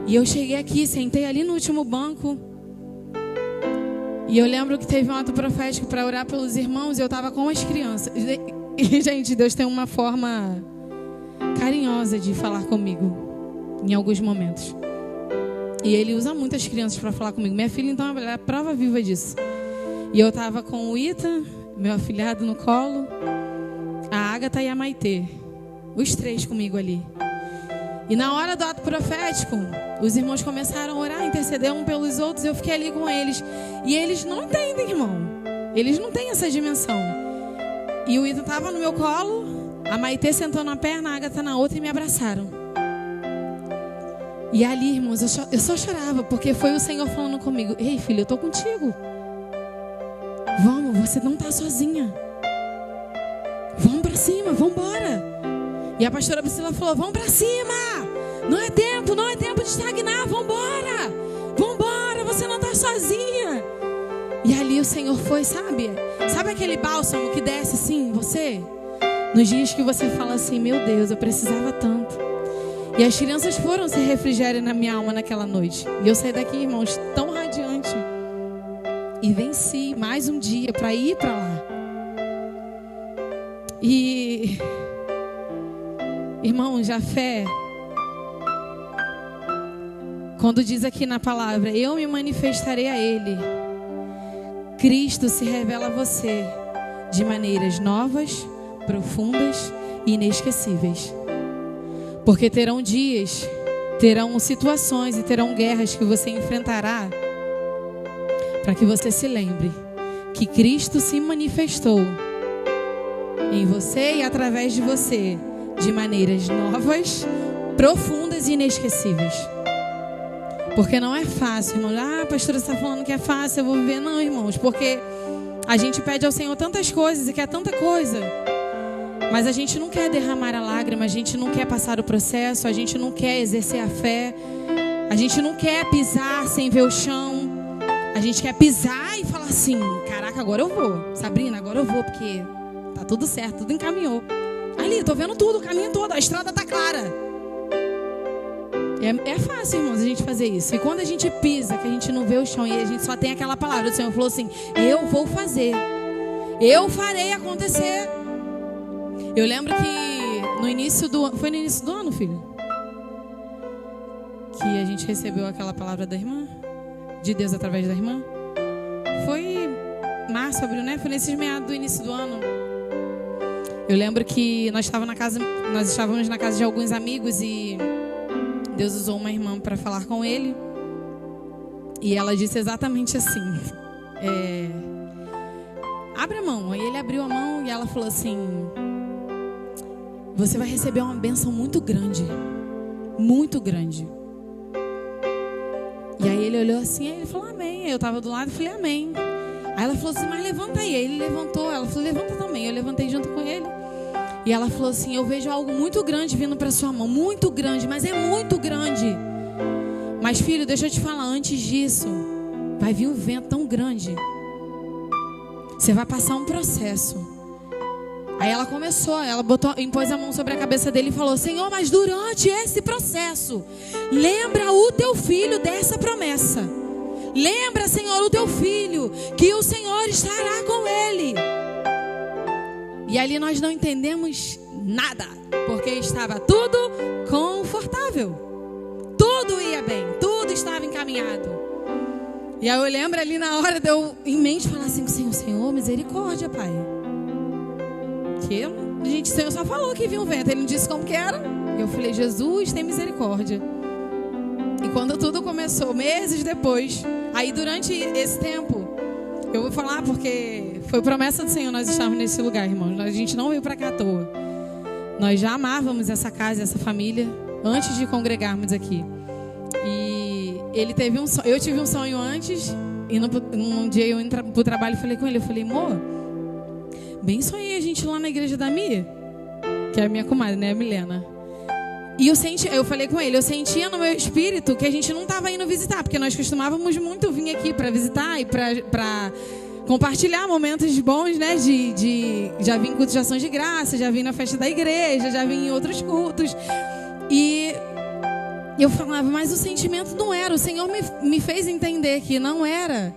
E eu cheguei aqui, sentei ali no último banco. E eu lembro que teve um ato profético para orar pelos irmãos. E eu estava com as crianças. E, gente, Deus tem uma forma carinhosa de falar comigo em alguns momentos. E Ele usa muitas crianças para falar comigo. Minha filha, então, é a prova viva disso. E eu estava com o Ita, meu afilhado, no colo, a Ágata e a Maitê. Os três comigo ali. E na hora do ato profético, os irmãos começaram a orar, interceder um pelos outros. Eu fiquei ali com eles. E eles não entendem, irmão. Eles não têm essa dimensão. E o Ita estava no meu colo, a Maitê sentou na perna, a Ágata na outra e me abraçaram. E ali, irmãos, eu só chorava, porque foi o Senhor falando comigo. Ei, filho, eu tô contigo. Vamos, você não tá sozinha. Vamos pra cima, vamos embora. E a pastora Priscila falou, vamos pra cima. Não é tempo de estagnar, vamos embora, você não tá sozinha. E ali o Senhor foi, sabe aquele bálsamo que desce assim em você? Nos dias que você fala assim, meu Deus, eu precisava tanto. E as crianças foram se refrigério na minha alma naquela noite. E eu saí daqui, irmãos, tão radiante. E venci mais um dia para ir para lá. E, irmãos, a fé, quando diz aqui na palavra, eu me manifestarei a Ele, Cristo se revela a você de maneiras novas, profundas e inesquecíveis. Porque terão dias, terão situações e terão guerras que você enfrentará, para que você se lembre que Cristo se manifestou em você e através de você de maneiras novas, profundas e inesquecíveis. Porque não é fácil, irmão. Ah, pastora, você está falando que é fácil, eu vou viver. Não, irmãos, porque a gente pede ao Senhor tantas coisas e quer tanta coisa. Mas a gente não quer derramar a lágrima, a gente não quer passar o processo, a gente não quer exercer a fé, a gente não quer pisar sem ver o chão. A gente quer pisar e falar assim, caraca, agora eu vou. Sabrina, agora eu vou, porque tá tudo certo, tudo encaminhou. Ali, tô vendo tudo, o caminho todo, a estrada tá clara. É fácil, irmãos, a gente fazer isso. E quando a gente pisa, que a gente não vê o chão e a gente só tem aquela palavra, o Senhor falou assim, eu vou fazer, eu farei acontecer. Eu lembro que no início do ano, foi no início do ano, filho, que a gente recebeu aquela palavra da irmã, de Deus através da irmã. Foi março, abril, né? Foi nesses meados do início do ano. Eu lembro que nós estávamos na casa de alguns amigos e Deus usou uma irmã para falar com ele. E ela disse exatamente assim, abre a mão. Aí ele abriu a mão e ela falou assim, você vai receber uma bênção muito grande. Muito grande. E aí ele olhou assim, aí ele falou amém. Aí eu estava do lado e falei amém. Aí ela falou assim, mas levanta aí. Aí ele levantou, ela falou, levanta também. Eu levantei junto com ele. E ela falou assim, eu vejo algo muito grande vindo para sua mão. Muito grande, mas é muito grande. Mas filho, deixa eu te falar, antes disso, vai vir um vento tão grande. Você vai passar um processo. Aí ela começou, impôs a mão sobre a cabeça dele e falou, Senhor, mas durante esse processo, lembra o teu filho dessa promessa. Lembra, Senhor, o teu filho, que o Senhor estará com ele. E ali nós não entendemos nada, porque estava tudo confortável. Tudo ia bem, tudo estava encaminhado. E aí eu lembro ali na hora de eu em mente falar assim, Senhor, misericórdia, Pai. Que gente, o Senhor só falou que vinha um vento, Ele não disse como que era. Eu falei, Jesus, tem misericórdia. E quando tudo começou, meses depois, aí durante esse tempo, Eu vou falar porque foi promessa do Senhor nós estarmos nesse lugar, irmãos. A gente não veio para cá à toa. Nós já amávamos essa casa, essa família, antes de congregarmos aqui. E ele teve um sonho. Eu tive um sonho antes. E num dia eu indo para o trabalho e falei com ele. Eu falei, amor, bem sonhei a gente lá na igreja da Mia, que é a minha comadre, né, a Milena. E eu falei com ele, eu sentia no meu espírito que a gente não estava indo visitar, porque nós costumávamos muito vir aqui para visitar e para compartilhar momentos bons, né? Já vim em cultos de ações de graça, já vim na festa da igreja, já vim em outros cultos. E eu falava, mas o sentimento não era. O Senhor me fez entender que não era.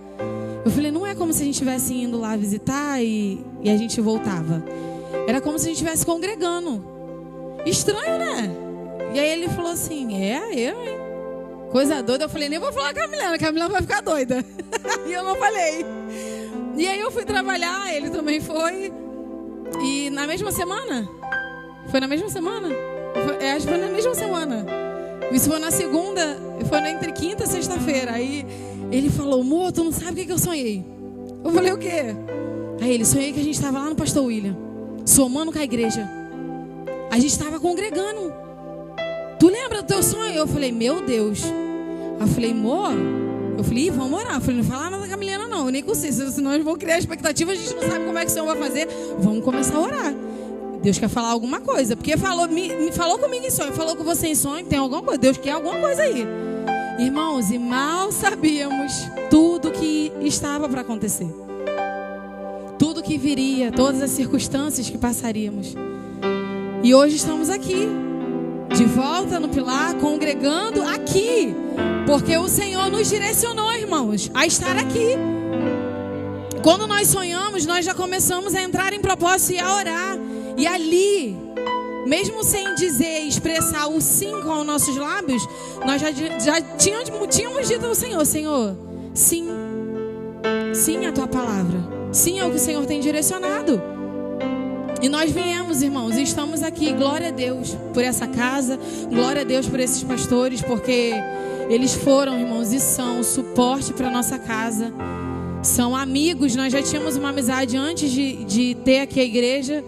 Eu falei, não é como se a gente estivesse indo lá visitar e a gente voltava. Era como se a gente estivesse congregando. Estranho, né? E aí ele falou assim, eu, hein? Coisa doida. Eu falei, nem vou falar com a Milena vai ficar doida. E eu não falei. E aí eu fui trabalhar, ele também foi. E na mesma semana? Foi na mesma semana? Acho que foi na mesma semana. Isso foi na segunda, foi entre quinta e sexta-feira. Aí ele falou, amor, tu não sabe o que eu sonhei? Eu falei, o quê? Aí ele, sonhei que a gente estava lá no Pastor William, somando com a igreja. A gente estava congregando. Tu lembra do teu sonho? Eu falei, meu Deus. Aí eu falei, amor, vamos orar. Eu falei, não fala nada com a Milena não, eu nem consigo, senão eles vão criar expectativa, a gente não sabe como é que o Senhor vai fazer. Vamos começar a orar. Deus quer falar alguma coisa, porque me falou comigo em sonho, falou com você em sonho, tem alguma coisa, Deus quer alguma coisa aí. Irmãos, e mal sabíamos tudo que estava para acontecer. Tudo que viria, todas as circunstâncias que passaríamos. E hoje estamos aqui, de volta no Pilar, congregando aqui, porque o Senhor nos direcionou, irmãos, a estar aqui. Quando nós sonhamos, nós já começamos a entrar em propósito e a orar. E ali, mesmo sem dizer, expressar o sim com os nossos lábios, nós já tínhamos dito ao Senhor, Senhor, sim, sim à tua palavra, sim ao que o Senhor tem direcionado. E nós viemos, irmãos, e estamos aqui, glória a Deus por essa casa, glória a Deus por esses pastores, porque eles foram, irmãos, e são suporte para a nossa casa, são amigos, nós já tínhamos uma amizade antes de ter aqui a igreja.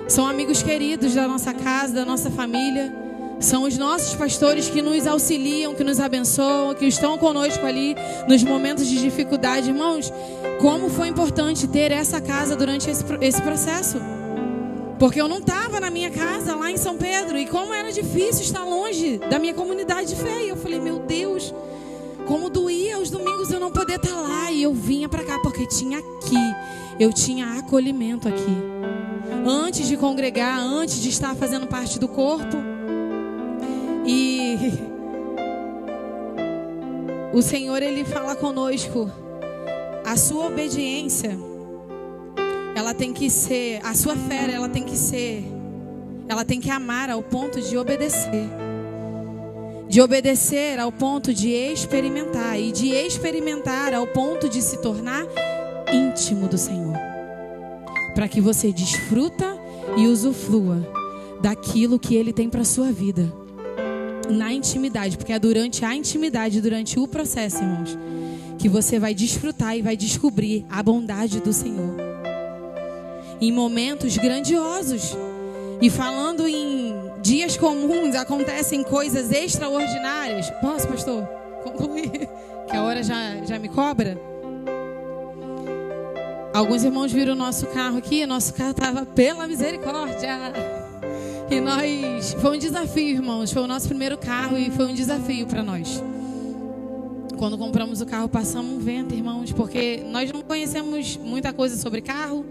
São amigos queridos da nossa casa, da nossa família. São os nossos pastores que nos auxiliam, que nos abençoam, que estão conosco ali nos momentos de dificuldade. Irmãos, como foi importante ter essa casa durante esse processo. Porque eu não estava na minha casa lá em São Pedro. E como era difícil estar longe da minha comunidade de fé. E eu falei, meu Deus, como doía aos domingos eu não poder estar lá. E eu vinha para cá porque tinha aqui, eu tinha acolhimento aqui. Antes de congregar, antes de estar fazendo parte do corpo. E o Senhor, Ele fala conosco. A sua obediência, ela tem que ser, a sua fé, ela tem que ser, ela tem que amar ao ponto de obedecer. De obedecer ao ponto de experimentar. E de experimentar ao ponto de se tornar íntimo do Senhor. Para que você desfruta e usufrua daquilo que Ele tem para a sua vida. Na intimidade, porque é durante a intimidade, durante o processo, irmãos, que você vai desfrutar e vai descobrir a bondade do Senhor. Em momentos grandiosos. E falando em dias comuns, acontecem coisas extraordinárias. Posso, pastor? Concluir? Que a hora já me cobra? Alguns irmãos viram o nosso carro aqui. Nosso carro estava pela misericórdia. E foi um desafio, irmãos. Foi o nosso primeiro carro e foi um desafio para nós. Quando compramos o carro, passamos um vento, irmãos, porque nós não conhecemos muita coisa sobre carro.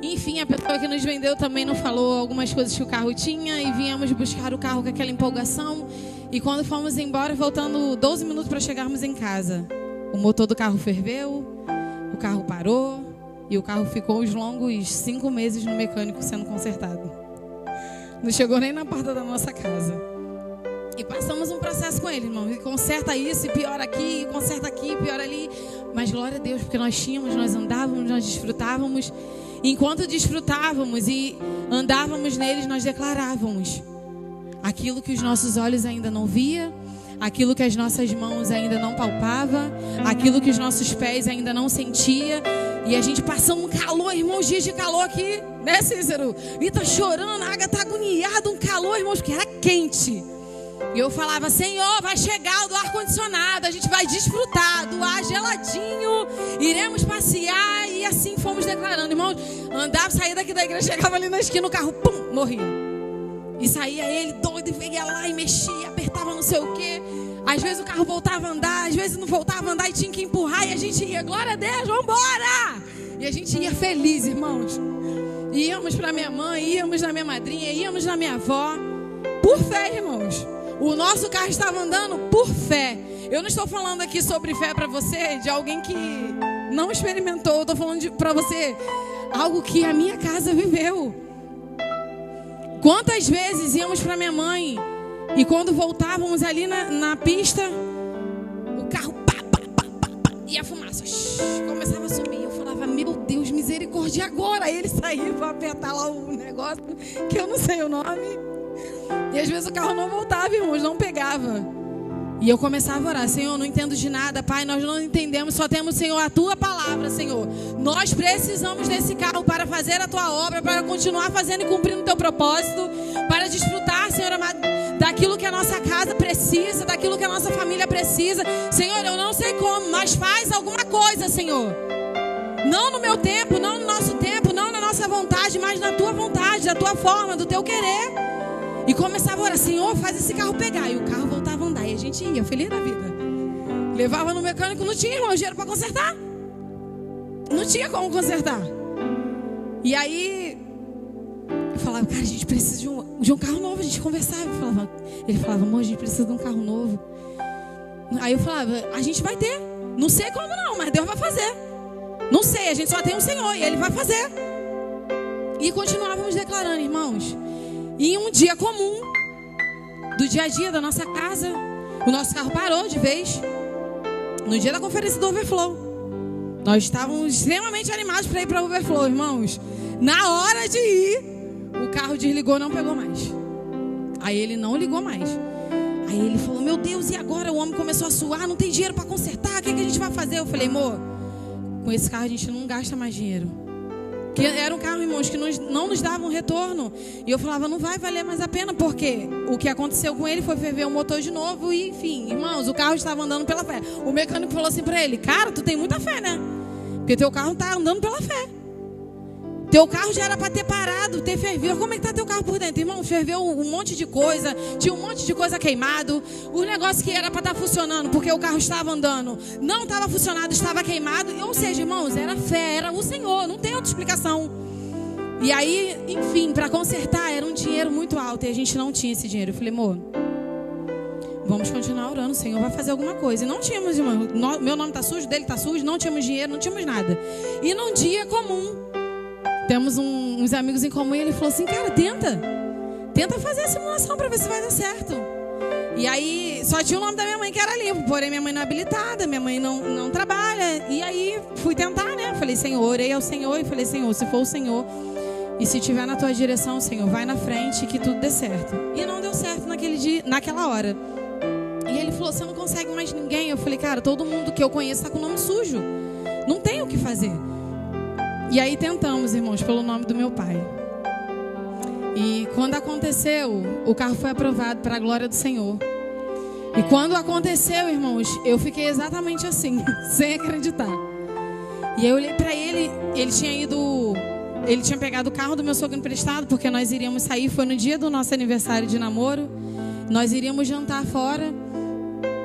Enfim, a pessoa que nos vendeu também não falou algumas coisas que o carro tinha. E viemos buscar o carro com aquela empolgação. E quando fomos embora, faltando 12 minutos para chegarmos em casa, o motor do carro ferveu, o carro parou. E o carro ficou os longos 5 meses no mecânico sendo consertado. Não chegou nem na porta da nossa casa. E passamos um processo com ele, irmão. E conserta isso, e piora aqui, e conserta aqui, e piora ali. Mas glória a Deus, porque nós tínhamos, nós andávamos, nós desfrutávamos. E enquanto desfrutávamos e andávamos neles, nós declarávamos aquilo que os nossos olhos ainda não via, aquilo que as nossas mãos ainda não palpavam, aquilo que os nossos pés ainda não sentiam. E a gente passando um calor, irmãos, dias de calor aqui, né, Cícero? E tá chorando, a Ágata tá agoniada, um calor, irmãos, porque era quente. E eu falava, Senhor, vai chegar do ar-condicionado, a gente vai desfrutar do ar geladinho, iremos passear. E assim fomos declarando, irmãos. Andava, saía daqui da igreja, chegava ali na esquina, o carro, pum, morria. E saía ele doido, e ia lá e mexia, apertava não sei o quê. Às vezes o carro voltava a andar, às vezes não voltava a andar e tinha que empurrar. E a gente ia, glória a Deus, vamos embora! E a gente ia feliz, irmãos. Íamos para minha mãe, íamos na minha madrinha, íamos na minha avó. Por fé, irmãos. O nosso carro estava andando por fé. Eu não estou falando aqui sobre fé para você, de alguém que não experimentou. Eu estou falando para você algo que a minha casa viveu. Quantas vezes íamos para minha mãe e quando voltávamos ali na pista, o carro pá, pá, pá, pá, pá, e a fumaça começava a subir. Eu falava, meu Deus, misericórdia, agora. Aí ele saía para apertar lá o negócio, que eu não sei o nome. E às vezes o carro não voltava, irmãos, não pegava. E eu começava a orar, Senhor, não entendo de nada, Pai, nós não entendemos, só temos, Senhor, a Tua palavra, Senhor. Nós precisamos desse carro para fazer a Tua obra, para continuar fazendo e cumprindo o Teu propósito, para desfrutar, Senhor amado, daquilo que a nossa casa precisa, daquilo que a nossa família precisa. Senhor, eu não sei como, mas faz alguma coisa, Senhor. Não no meu tempo, não no nosso tempo, não na nossa vontade, mas na Tua vontade, da Tua forma, do Teu querer. E começava a orar, Senhor, faz esse carro pegar. E o carro voltava a andar. E a gente ia, feliz da vida. Levava no mecânico, não tinha, irmão, dinheiro para consertar. Não tinha como consertar. E aí, eu falava, cara, a gente precisa de um carro novo. A gente conversava. Ele falava, amor, a gente precisa de um carro novo. Aí eu falava, a gente vai ter. Não sei como não, mas Deus vai fazer. Não sei, a gente só tem um Senhor e Ele vai fazer. E continuávamos declarando, irmãos. E em um dia comum, do dia a dia da nossa casa, o nosso carro parou de vez. No dia da conferência do Overflow. Nós estávamos extremamente animados para ir para o Overflow, irmãos. Na hora de ir, o carro desligou, não pegou mais. Aí ele não ligou mais. Aí ele falou, meu Deus, e agora? O homem começou a suar, não tem dinheiro para consertar, o que a gente vai fazer? Eu falei, amor, com esse carro a gente não gasta mais dinheiro. Que era um carro, irmãos, que não nos dava um retorno. E eu falava, não vai valer mais a pena, porque o que aconteceu com ele foi ferver o motor de novo. E enfim, irmãos, o carro estava andando pela fé. O mecânico falou assim para ele, cara, tu tem muita fé, né? Porque teu carro está andando pela fé. Teu carro já era para ter parado, ter fervido. Como é que tá teu carro por dentro? Irmão, ferveu um monte de coisa, tinha um monte de coisa queimado. O negócio que era para estar funcionando, porque o carro estava andando, não estava funcionando, estava queimado. Ou seja, irmãos, era fé, era o Senhor, não tem outra explicação. E aí, enfim, para consertar era um dinheiro muito alto e a gente não tinha esse dinheiro. Eu falei, amor, vamos continuar orando, o Senhor vai fazer alguma coisa. E não tínhamos, irmão, meu nome está sujo, dele está sujo, não tínhamos dinheiro, não tínhamos nada. E num dia comum, temos uns amigos em comum e ele falou assim, cara, tenta fazer a simulação para ver se vai dar certo. E aí, só tinha o nome da minha mãe que era limpo, porém minha mãe não é habilitada, minha mãe não trabalha. E aí, fui tentar, né? Falei, Senhor, orei ao Senhor e falei, Senhor, se for o Senhor e se estiver na tua direção, Senhor, vai na frente que tudo dê certo. E não deu certo naquele dia, naquela hora. E ele falou, você não consegue mais ninguém. Eu falei, cara, todo mundo que eu conheço está com o nome sujo. Não tem o que fazer. E aí tentamos, irmãos, pelo nome do meu pai. E quando aconteceu, o carro foi aprovado para a glória do Senhor. E quando aconteceu, irmãos, eu fiquei exatamente assim, sem acreditar. E aí eu olhei para ele, ele tinha pegado o carro do meu sogro emprestado, porque nós iríamos sair, foi no dia do nosso aniversário de namoro. Nós iríamos jantar fora.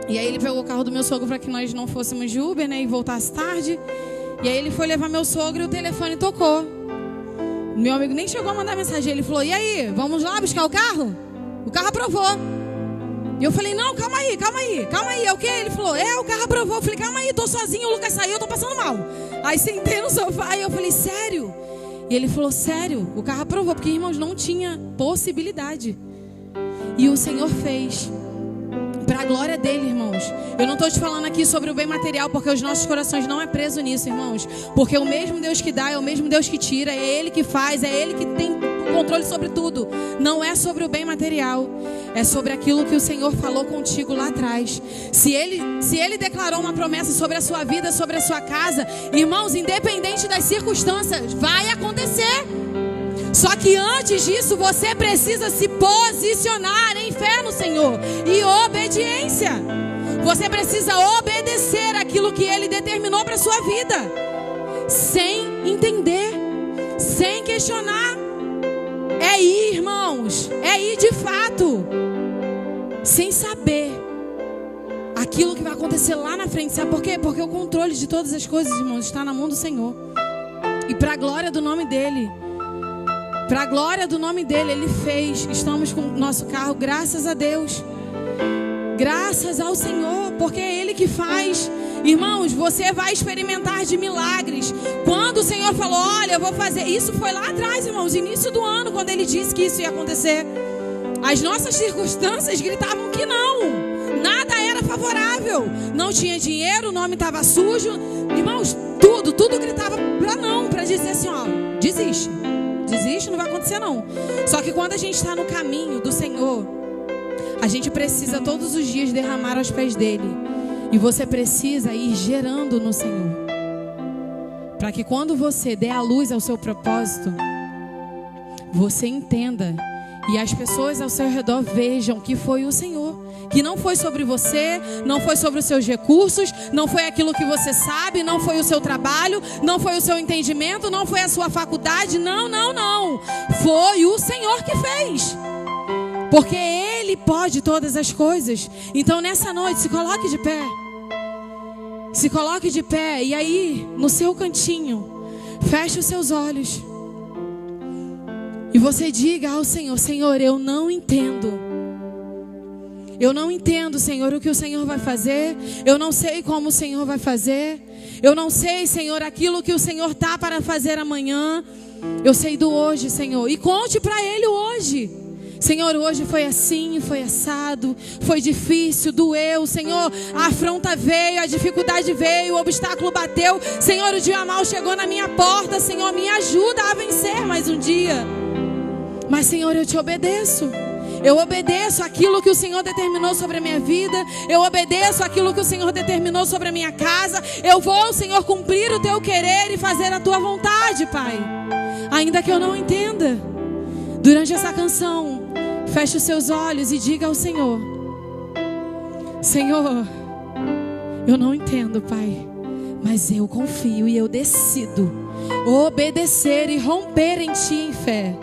E aí ele pegou o carro do meu sogro para que nós não fôssemos de Uber, né, e voltasse tarde. E aí ele foi levar meu sogro e o telefone tocou. Meu amigo nem chegou a mandar mensagem. Ele falou, e aí, vamos lá buscar o carro? O carro aprovou. E eu falei, não, calma aí. É o quê? Ele falou, o carro aprovou. Eu falei, calma aí, tô sozinho, o Lucas saiu, eu tô passando mal. Aí sentei no sofá e eu falei, sério? E ele falou, sério, o carro aprovou. Porque, irmãos, não tinha possibilidade. E o Senhor fez. Para a glória dele, irmãos. Eu não estou te falando aqui sobre o bem material, porque os nossos corações não é preso nisso, irmãos. Porque o mesmo Deus que dá é o mesmo Deus que tira. É Ele que faz, é Ele que tem controle sobre tudo. Não é sobre o bem material, é sobre aquilo que o Senhor falou contigo lá atrás. Se Ele declarou uma promessa sobre a sua vida, sobre a sua casa, irmãos, independente das circunstâncias, vai acontecer. Só que antes disso, você precisa se posicionar em fé no Senhor e obediência. Você precisa obedecer aquilo que Ele determinou para a sua vida, sem entender, sem questionar. É ir, irmãos, é ir de fato, sem saber aquilo que vai acontecer lá na frente. Sabe por quê? Porque o controle de todas as coisas, irmãos, está na mão do Senhor. E para a glória do nome dEle, para a glória do nome dEle, Ele fez. Estamos com o nosso carro, graças a Deus. Graças ao Senhor, porque é Ele que faz. Irmãos, você vai experimentar de milagres. Quando o Senhor falou, olha, eu vou fazer. Isso foi lá atrás, irmãos, início do ano, quando Ele disse que isso ia acontecer. As nossas circunstâncias gritavam que não. Nada era favorável. Não tinha dinheiro, o nome estava sujo. Irmãos, tudo gritava para não, para dizer assim, ó, desiste. Desiste, não vai acontecer não. Só que quando a gente está no caminho do Senhor, a gente precisa todos os dias derramar aos pés dEle. E você precisa ir gerando no Senhor, para que quando você der a luz ao seu propósito, você entenda e as pessoas ao seu redor vejam que foi o Senhor. Que não foi sobre você, não foi sobre os seus recursos, não foi aquilo que você sabe, não foi o seu trabalho, não foi o seu entendimento, não foi a sua faculdade, não. Foi o Senhor que fez. Porque Ele pode todas as coisas. Então nessa noite, se coloque de pé. Se coloque de pé e aí, no seu cantinho, feche os seus olhos. E você diga ao Senhor, Senhor, eu não entendo. Eu não entendo, Senhor, o que o Senhor vai fazer. Eu não sei como o Senhor vai fazer. Eu não sei, Senhor, aquilo que o Senhor está para fazer amanhã. Eu sei do hoje, Senhor. E conte para Ele hoje. Senhor, hoje foi assim, foi assado, foi difícil, doeu, Senhor, a afronta veio, a dificuldade veio, o obstáculo bateu, Senhor, o dia mal chegou na minha porta, Senhor, me ajuda a vencer mais um dia. Mas, Senhor, eu te obedeço. Eu obedeço aquilo que o Senhor determinou sobre a minha vida. Eu obedeço aquilo que o Senhor determinou sobre a minha casa. Eu vou, Senhor, cumprir o Teu querer e fazer a Tua vontade, Pai. Ainda que eu não entenda. Durante essa canção, feche os seus olhos e diga ao Senhor, Senhor, eu não entendo, Pai, mas eu confio e eu decido obedecer e romper em Ti em fé.